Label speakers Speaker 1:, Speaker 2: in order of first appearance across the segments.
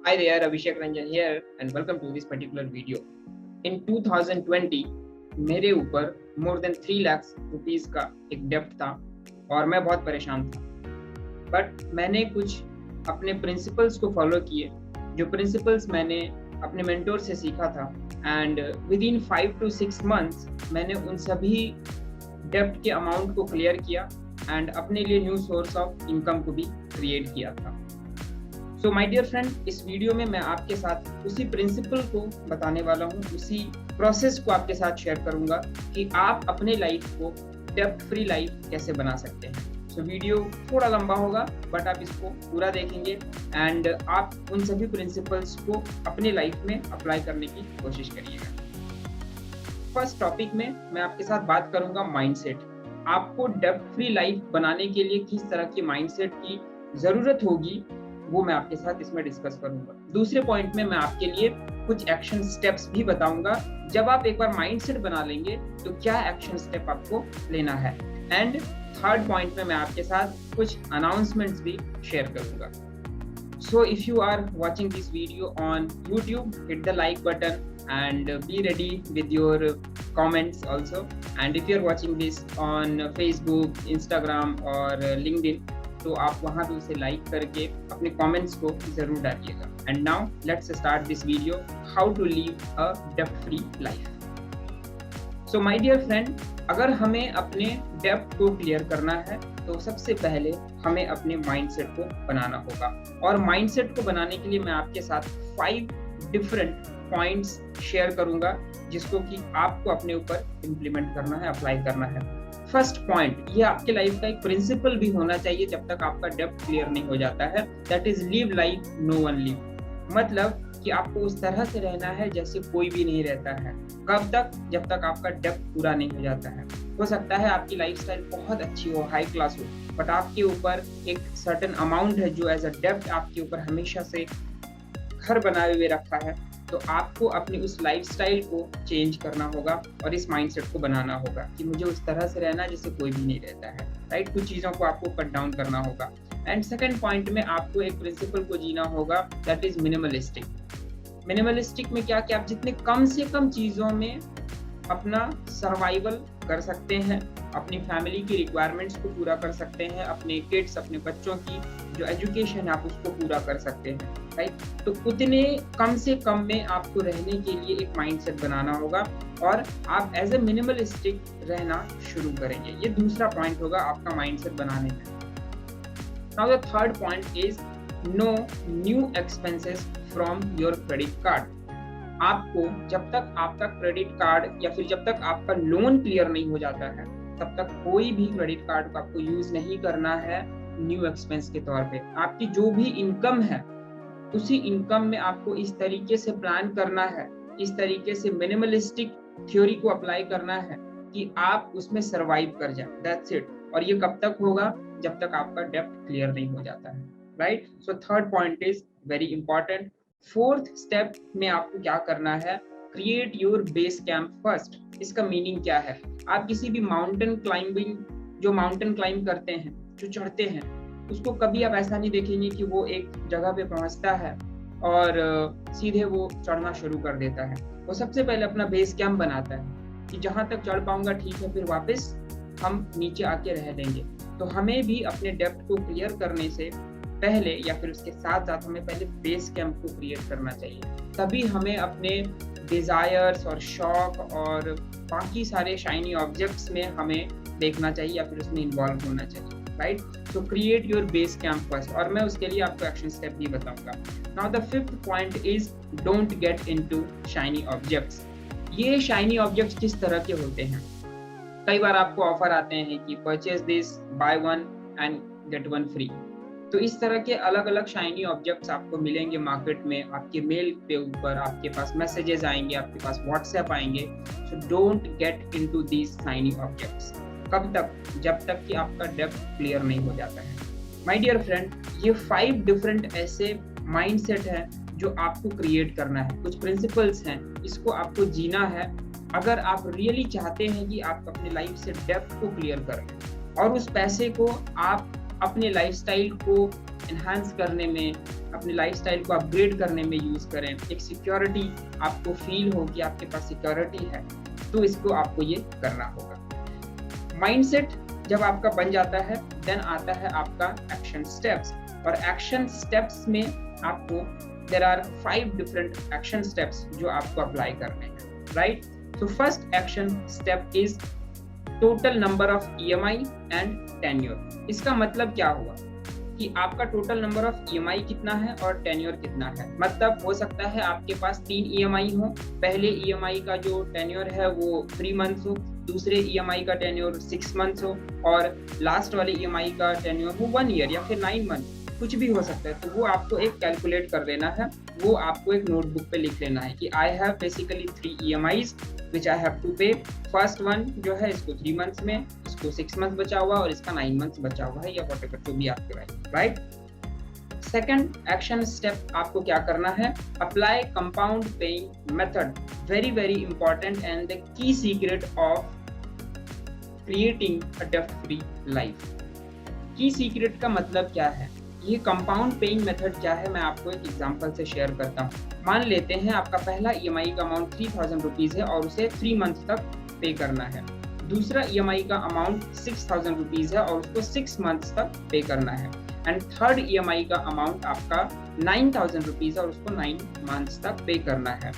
Speaker 1: Hi there, Abhishek Ranjan here and welcome to this particular video. In 2020 मेरे ऊपर more than 3 lakh rupees का एक डेप्ट था और मैं बहुत परेशान था। बट मैंने कुछ अपने प्रिंसिपल्स को फॉलो किए, जो प्रिंसिपल्स मैंने अपने मेंटोर से सीखा था and with in 5 to 6 months मैंने उन सभी डेप्ट के अमाउंट को क्लियर किया एंड अपने लिए न्यू सोर्स ऑफ इनकम को भी क्रिएट किया था। सो माय डियर फ्रेंड, इस वीडियो में मैं आपके साथ उसी प्रिंसिपल को बताने वाला हूँ, उसी प्रोसेस को आपके साथ शेयर करूंगा कि आप अपने लाइफ को डेप्ट फ्री लाइफ कैसे बना सकते हैं। सो वीडियो थोड़ा लंबा होगा बट आप इसको पूरा देखेंगे एंड आप उन सभी प्रिंसिपल्स को अपने लाइफ में अप्लाई करने की कोशिश करिएगा। फर्स्ट टॉपिक में मैं आपके साथ बात करूंगा माइंडसेट। आपको डेप्ट फ्री लाइफ बनाने के लिए किस तरह की माइंडसेट की जरूरत होगी वो मैं आपके साथ इसमें डिस्कस करूंगा। दूसरे पॉइंट में मैं आपके लिए कुछ एक्शन स्टेप्स भी बताऊंगा। जब आप एक बार माइंडसेट बना लेंगे तो क्या एक्शन स्टेप आपको लेना है। एंड थर्ड पॉइंट में मैं आपके साथ कुछ अनाउंसमेंट्स भी शेयर करूंगा। So if you are watching this video on YouTube, hit the like button and be ready with your comments also. And if you are watching this on Facebook, Instagram और LinkedIn, तो आप वहाँ पे उसे like करके अपने comments को जरूर डालिएगा। And now let's start this video, how to live a डेप्ट free life. So my dear friend, अगर हमें अपने डेप्ट को क्लियर करना है तो सबसे पहले हमें अपने माइंडसेट को बनाना होगा। और माइंडसेट को बनाने के लिए मैं आपके साथ 5 डिफरेंट पॉइंट्स शेयर करूंगा जिसको कि आपको अपने ऊपर इम्प्लीमेंट करना है, अप्लाई करना है। फर्स्ट पॉइंट, ये आपके लाइफ का एक प्रिंसिपल भी होना चाहिए जब तक आपका डेप्ट क्लियर नहीं हो जाता है, that is live life no one live. मतलब कि आपको उस तरह से रहना है जैसे कोई भी नहीं रहता है। कब तक? जब तक आपका डेप्ट पूरा नहीं हो जाता है। हो सकता है आपकी लाइफस्टाइल बहुत अच्छी हो, हाई क्लास हो, बट आपके ऊपर एक सर्टेन अमाउंट है जो एज अ डेप्ट आपके ऊपर हमेशा से घर बनाए हुए रखा है। तो आपको अपनी उस लाइफस्टाइल को चेंज करना होगा और इस माइंडसेट को बनाना होगा कि मुझे उस तरह से रहना जैसे कोई भी नहीं रहता है, राइट। कुछ चीज़ों को आपको कट डाउन करना होगा। एंड सेकंड पॉइंट में आपको एक प्रिंसिपल को जीना होगा, दैट इज मिनिमलिस्टिक। मिनिमलिस्टिक में क्या कि आप जितने कम से कम चीज़ों में अपना सर्वाइवल कर सकते हैं, अपनी फैमिली की रिक्वायरमेंट्स को पूरा कर सकते हैं, अपने किड्स, अपने बच्चों की जो एजुकेशन है आप उसको पूरा कर सकते हैं, राइट। तो उतने कम से कम में आपको रहने के लिए एक माइंडसेट बनाना होगा और आप एज ए मिनिमलिस्टिक रहना शुरू करेंगे। ये दूसरा पॉइंट होगा आपका माइंडसेट बनाने में। Now the third point is no new expenses from your credit card. आपको जब तक आपका क्रेडिट कार्ड या फिर जब तक आपका लोन क्लियर नहीं हो जाता है तब तक कोई भी क्रेडिट कार्ड को आपको यूज नहीं करना है न्यू एक्सपेंस के तौर पे। आपकी जो भी इनकम है उसी इनकम में आपको इस तरीके से प्लान करना है, इस तरीके से मिनिमलिस्टिक थ्योरी को अप्लाई करना है कि आप उसमें सरवाइव कर जाए, दैट्स इट। और ये कब तक होगा? जब तक आपका डेप्ट क्लियर नहीं हो जाता है, right. So third point is very important. Fourth step में आपको क्या करना है? Create your base camp first. इसका मीनिंग क्या है? आप किसी भी माउंटेन क्लाइंबिंग, जो माउंटेन क्लाइंब करते हैं, जो चढ़ते हैं, उसको कभी आप ऐसा नहीं देखेंगे कि वो एक जगह पे पहुंचता है और सीधे वो चढ़ना शुरू कर देता है। वो सबसे पहले अपना बेस कैंप बनाता है कि जहां तक चढ़ पाऊंगा ठीक है, फिर वापस हम नीचे आके रह लेंगे। तो हमें भी अपने डेप्ट को क्लियर करने से पहले या फिर उसके साथ साथ हमें पहले बेस कैंप को क्रिएट करना चाहिए। तभी हमें अपने डिजायर्स और शौक और बाकी सारे शाइनी ऑब्जेक्ट्स में हमें देखना चाहिए या फिर उसमें इन्वॉल्व होना चाहिए, right. So create your base camp first और मैं उसके लिए आपको एक्शन स्टेप भी बताऊंगा। Now the fifth point is don't get into shiny objects. ये शाइनी ऑब्जेक्ट्स किस तरह के होते हैं? कई बार आपको ऑफर आते हैं कि purchase this, by one and get one free. तो इस तरह के अलग अलग शाइनी ऑब्जेक्ट्स आपको मिलेंगे मार्केट में, आपके मेल पे ऊपर आपके पास मैसेजेस आएंगे, आपके पास व्हाट्सएप आएंगे। So don't get into these shiny objects. कब तक? जब तक कि आपका डेप्ट क्लियर नहीं हो जाता है। माय डियर फ्रेंड, ये 5 डिफरेंट ऐसे माइंडसेट हैं जो आपको क्रिएट करना है। कुछ प्रिंसिपल्स हैं, इसको आपको जीना है अगर आप रियली चाहते हैं कि आप अपने लाइफ से डेप्ट को क्लियर करें और उस पैसे को आप अपने लाइफस्टाइल को इन्हांस करने में, अपने लाइफस्टाइल को अपग्रेड करने में यूज़ करें, एक सिक्योरिटी आपको फील हो कि आपके पास सिक्योरिटी है, तो इसको आपको ये करना होगा। माइंडसेट जब आपका बन जाता है, देन आता है आपका एक्शन स्टेप्स। और एक्शन स्टेप्स में आपको there are 5 different action steps जो आपको अप्लाई करने हैं, right. So first action step is total number of EMI and tenure. इसका मतलब क्या हुआ कि आपका टोटल नंबर ऑफ EMI कितना है और टेन्योर कितना है। मतलब हो सकता है आपके पास 3 EMI हो, पहले EMI का जो टेन्योर है वो 3 मंथ्स हो, दूसरे EMI का टेन्योर 6 मंथ्स हो और लास्ट वाले EMI का टेन्योर हो 1 ईयर या फिर 9 मंथ, कुछ भी हो सकता है। तो वो आपको एक कैलकुलेट कर लेना है, वो आपको एक नोटबुक पे लिख लेना है कि I have basically 3 EMIs which I have to pay. First one जो है इसको 3 मंथ्स में, इसको 6 मंथ बचा हुआ और इसका 9 मंथ्स बचा हुआ है, या व्हाटएवर जो भी आपके पास, राइट। सेकंड एक्शन स्टेप आपको क्या करना है, apply compound paying method. Very very important and the key secret of creating a डेब्ट फ्री लाइफ। की सीक्रेट का मतलब क्या है, ये कंपाउंड पेइंग मेथड क्या है, मैं आपको एक एग्जांपल से शेयर करता हूँ। मान लेते हैं आपका पहला EMI का अमाउंट 3000 रुपीज़ है और उसे 3 मंथ तक पे करना है। दूसरा EMI का अमाउंट 6000 रुपीज़ है और उसको 6 मंथ्स तक पे करना है। एंड थर्ड EMI का अमाउंट आपका 9000 रुपीज़ है और उसको 9 मंथ्स तक पे करना है।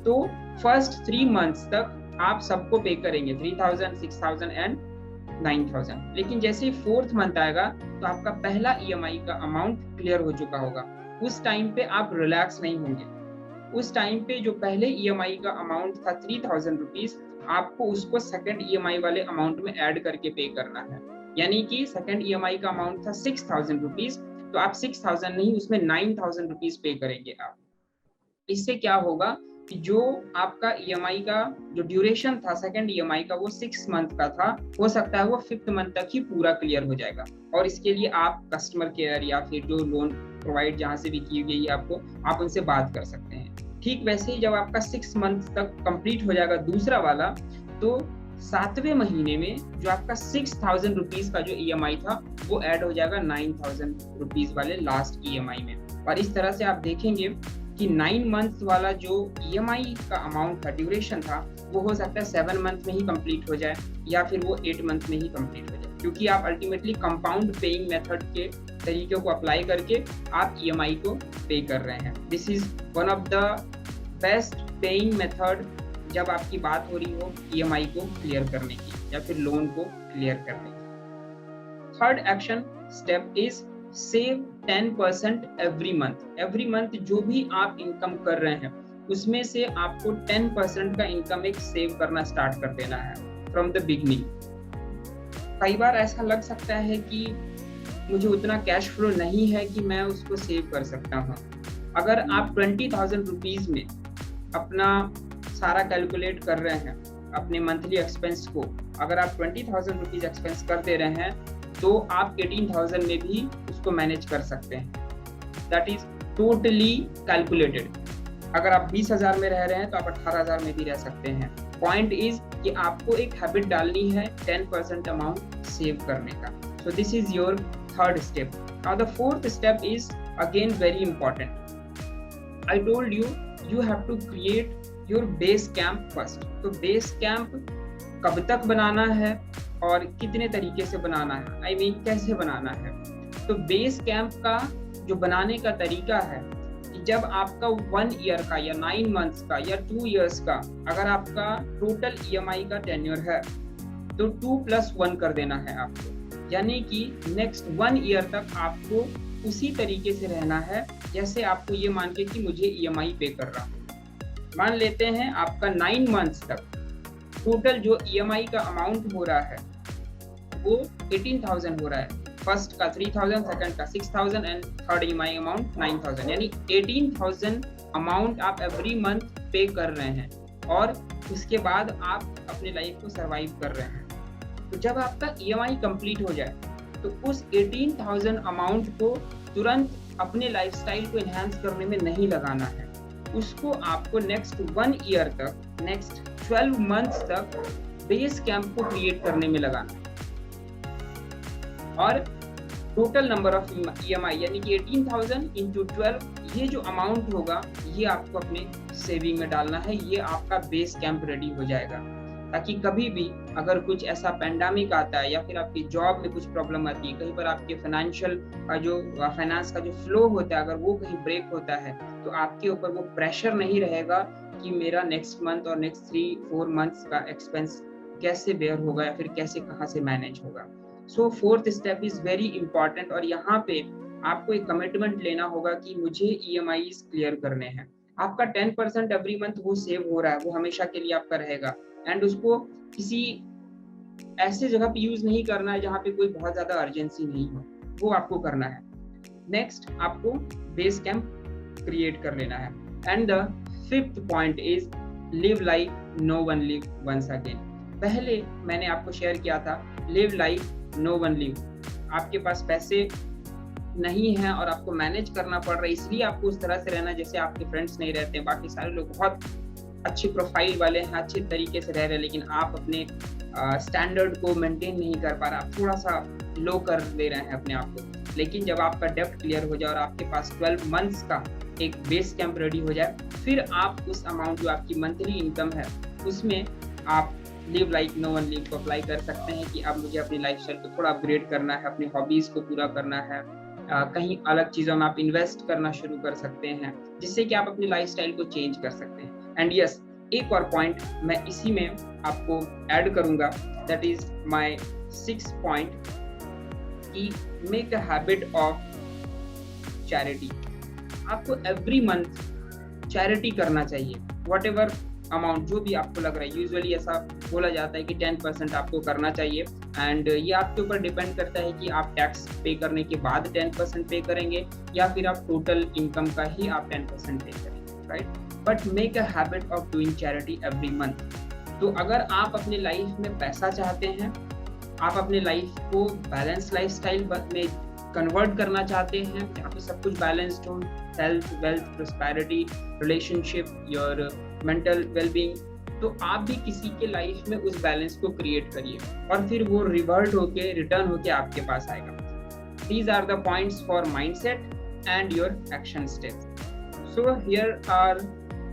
Speaker 1: तो फर्स्ट 3 मंथ्स तक आप सबको पे करेंगे 3000, 6000 एंड 9000। लेकिन जैसे ही 4th मंथ आएगा तो आपका पहला EMI का अमाउंट क्लियर हो चुका होगा। उस टाइम पे आप रिलैक्स नहीं होंगे। उस टाइम पे जो पहले EMI का अमाउंट था 3000 रुपीज़, आपको उसको सेकंड EMI वाले अमाउंट में ऐड करके पे करना है। यानी कि सेकंड EMI का अमाउंट था 6000 रुपीज़, तो आप 6000 नहीं उसमें 9000 रुपीज़ पे करेंगे आप। इससे क्या होगा कि जो आपका EMI का जो ड्यूरेशन था सेकंड EMI का वो 6 मंथ का था, हो सकता है वो 5th मंथ तक ही पूरा क्लियर हो जाएगा। और इसके लिए आप कस्टमर केयर या फिर जो लोन प्रोवाइड जहाँ से भी की गई है आपको, आप उनसे बात कर सकते हैं। ठीक वैसे ही जब आपका 6 मंथ तक कंप्लीट हो जाएगा दूसरा वाला, तो 7वें महीने में जो आपका 6000 रुपीज़ का जो EMI था वो ऐड हो जाएगा 9000 रुपीज़ वाले लास्ट EMI में। और इस तरह से आप देखेंगे कि 9 मंथ्स वाला जो EMI का अमाउंट था, ड्यूरेशन था, वो हो सकता है 7 मंथ में ही कंप्लीट हो जाए या फिर वो 8 मंथ में ही कंप्लीट हो जाए, क्योंकि आप अल्टीमेटली कंपाउंड पेइंग मेथड के तरीकों को अप्लाई करके आप EMI को पे कर रहे हैं। This is one of the best paying method जब आपकी बात हो रही हो EMI को क्लियर करने की या फिर लोन को क्लियर करने की। Third action step is save 10% every month. Every month जो भी आप इनकम कर रहे हैं उसमें से आपको 10% का इनकम एक सेव करना स्टार्ट कर देना है फ्रॉम द बिगनिंग। कई बार ऐसा लग सकता है कि मुझे उतना कैश फ्लो नहीं है कि मैं उसको सेव कर सकता हूँ। अगर आप 20,000 रुपीज़ में अपना सारा कैलकुलेट कर रहे हैं अपने मंथली एक्सपेंस को, अगर आप 20,000 रुपीज़ एक्सपेंस कर दे रहे हैं तो आप 18,000 में भी उसको मैनेज कर सकते हैं। That is totally calculated. अगर आप 20,000 में रह रहे हैं तो आप 18,000 में भी रह सकते हैं। पॉइंट इज कि आपको एक हैबिट डालनी है 10% अमाउंट सेव करने का। So this is your third step. Now the fourth step is again very important. I told you you have to create your base camp first. तो बेस कैंप कब तक बनाना है और कितने तरीके से बनाना है, आई मीन कैसे बनाना है। तो बेस कैंप का जो बनाने का तरीका है कि जब आपका 1 ईयर का या 9 मंथ्स का या 2 इयर्स का अगर आपका टोटल EMI का टेन्योर है तो 2+1 कर देना है आपको। यानी कि नेक्स्ट 1 ईयर तक आपको उसी तरीके से रहना है जैसे आपको ये मान के कि मुझे EMI पे कर रहा हूँ। मान लेते हैं आपका 9 मंथ्स तक टोटल जो EMI का अमाउंट हो रहा है वो 18,000 हो रहा है। फर्स्ट का 3,000, सेकंड का 6,000 एंड थर्ड EMI अमाउंट 9,000, यानी 18,000 अमाउंट आप एवरी मंथ पे कर रहे हैं और उसके बाद आप अपने लाइफ को सरवाइव कर रहे हैं। तो जब आपका EMI कंप्लीट हो जाए तो उस 18,000 अमाउंट को तुरंत अपने लाइफस्टाइल को एनहांस करने में नहीं लगाना है। उसको आपको नेक्स्ट 1 ईयर तक, नेक्स्ट 12 मंथ्स तक बेस कैंप को क्रिएट करने में लगाना है। और टोटल नंबर ऑफ EMI यानी कि 18,000 इंटू 12, ये जो अमाउंट होगा ये आपको अपने सेविंग में डालना है। ये आपका बेस कैंप रेडी हो जाएगा, ताकि कभी भी अगर कुछ ऐसा पैंडेमिक आता है या फिर आपकी जॉब में कुछ प्रॉब्लम आती है, कहीं पर आपके फाइनेंस का जो फ्लो होता है अगर वो कहीं ब्रेक होता है, तो आपके ऊपर वो प्रेशर नहीं रहेगा कि मेरा नेक्स्ट मंथ और नेक्स्ट 3-4 मंथ्स का एक्सपेंस कैसे बेयर होगा या फिर कैसे कहाँ से मैनेज होगा। So fourth step is very important, और यहाँ पे आपको एक कमिटमेंट लेना होगा कि मुझे EMIs क्लियर करने हैं। आपका 10% एवरी मंथ वो सेव हो रहा है, वो हमेशा के लिए आपका रहेगा, एंड उसको किसी ऐसे जगह पे यूज नहीं करना है जहाँ पे कोई बहुत ज्यादा अर्जेंसी नहीं हो, वो आपको करना है। नेक्स्ट आपको बेस कैंप क्रिएट कर लेना है। And the fifth point is live like no one live once again. पहले मैंने आपको शेयर किया था live like no one live. आपके पास पैसे नहीं है और आपको मैनेज करना पड़ रहा है, इसलिए आपको उस तरह से रहना जैसे आपके फ्रेंड्स नहीं रहते, बाकी सारे लोग बहुत अच्छी प्रोफाइल वाले हैं, अच्छे तरीके से रह रहे हैं, लेकिन आप अपने स्टैंडर्ड को मेंटेन नहीं कर पा रहे, आप थोड़ा सा लो कर दे रहे हैं अपने आप को। लेकिन जब आपका डेब्ट क्लियर हो जाए और आपके पास 12 मंथ्स का एक बेस कैंप रेडी हो जाए, फिर आप उस अमाउंट जो आपकी मंथली इनकम है उसमें आप live like no one live को अप्लाई कर सकते हैं कि अब मुझे अपनी लाइफस्टाइल को थोड़ा अपग्रेड करना है, अपनी हॉबीज को पूरा करना है, कहीं अलग चीजों में आप इन्वेस्ट करना शुरू कर सकते हैं, जिससे कि आप अपनी लाइफस्टाइल को चेंज कर सकते हैं। एंड यस, एक और पॉइंट मैं इसी में आपको ऐड करूंगा, that is my 6th point कि make a habit of charity. आपको एवरी मंथ चैरिटी करना चाहिए, वॉट एवर अमाउंट जो भी आपको लग रहा है। यूजुअली ऐसा बोला जाता है कि 10% आपको करना चाहिए, एंड ये आपके ऊपर डिपेंड करता है कि आप टैक्स पे करने के बाद 10% पे करेंगे या फिर आप टोटल इनकम का ही आप 10% पे करेंगे, right. But make a habit of doing charity every month. तो अगर आप अपने लाइफ में पैसा चाहते हैं, आप अपने लाइफ को बैलेंस लाइफस्टाइल में कन्वर्ट करना चाहते हैं जहाँ पे सब कुछ बैलेंस्ड हो, health, wealth, prosperity, relationship, your mental wellbeing, तो आप भी किसी के लाइफ में उस बैलेंस को क्रिएट करिए और फिर वो रिवर्ट होके रिटर्न होके आपके पास आएगा। These are the points for mindset and your action steps. So here are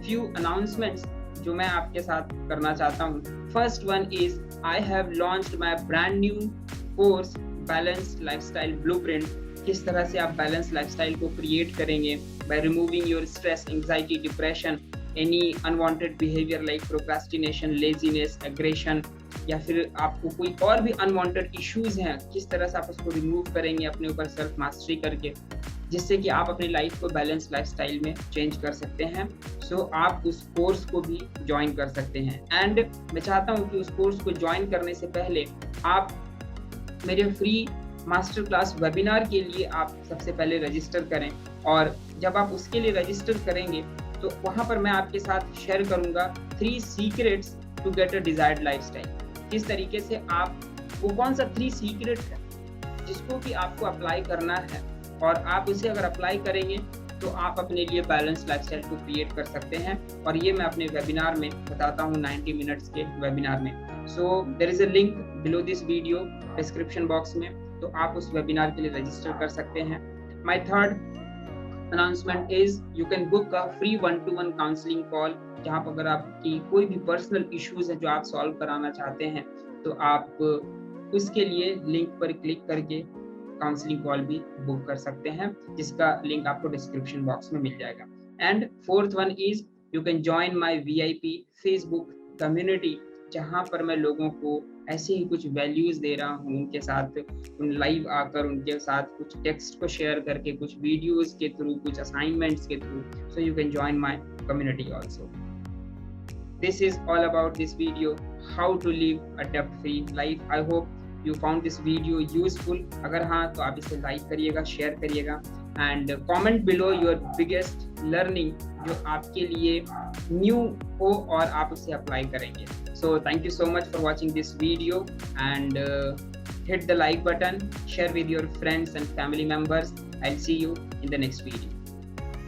Speaker 1: few announcements जो मैं आपके साथ करना चाहता हूँ। First one is I have launched my brand new course Balanced Lifestyle Blueprint। किस तरह से आप बैलेंस लाइफस्टाइल को क्रिएट करेंगे by removing your stress, anxiety, depression, any unwanted behavior like procrastination, laziness, aggression, या फिर आपको कोई और भी अनवांटेड इश्यूज हैं, किस तरह से आप उसको रिमूव करेंगे अपने ऊपर सेल्फ मास्टरी करके, जिससे कि आप अपनी लाइफ को बैलेंस लाइफस्टाइल में चेंज कर सकते हैं। सो आप उस कोर्स को भी ज्वाइन कर सकते हैं। एंड मैं चाहता हूँ कि उस कोर्स को ज्वाइन करने से पहले आप मेरे फ्री मास्टर क्लास वेबिनार के लिए आप सबसे पहले रजिस्टर करें, और जब आप उसके लिए रजिस्टर करेंगे तो वहाँ पर मैं आपके साथ शेयर करूँगा 3 secrets to get a desired lifestyle. किस तरीके से आप, वो कौन सा 3 सीक्रेट है जिसको कि आपको अप्लाई करना है, और आप उसे अगर अप्लाई करेंगे तो आप अपने लिए बैलेंस लाइफस्टाइल को क्रिएट कर सकते हैं। और ये मैं अपने वेबिनार में बताता हूँ 90 मिनट्स के वेबिनार में। So there is a link below this video description box में, तो आप उस वेबिनार के लिए रजिस्टर कर सकते हैं। My third announcement is you can book a free 1-to-1 counseling call, जहाँ पर अगर आपकी कोई भी पर्सनल इश्यूज है जो आप सॉल्व कराना चाहते हैं तो आप उसके लिए लिंक पर क्लिक करके काउंसलिंग कॉल भी बुक कर सकते हैं, जिसका लिंक आपको डिस्क्रिप्शन बॉक्स में मिल जाएगा। And fourth one is you can join my VIP Facebook community, जहाँ पर मैं लोगों को ऐसे ही कुछ वैल्यूज दे रहा हूँ, उनके साथ उन लाइव आकर उनके साथ कुछ टेक्स्ट को शेयर करके, कुछ वीडियोस के थ्रू, कुछ असाइनमेंट्स के through. So you can join my community also. This is all about this video, how to live a डेब्ट free life. I hope you found this video useful. अगर हाँ तो आप इसे लाइक करिएगा, शेयर करिएगा, and comment below your biggest learning जो आपके लिए न्यू हो और आप उसे अप्लाई करेंगे। So thank you so much for watching this video, and hit the like button, share with your friends and family members. I'll see you in the next video.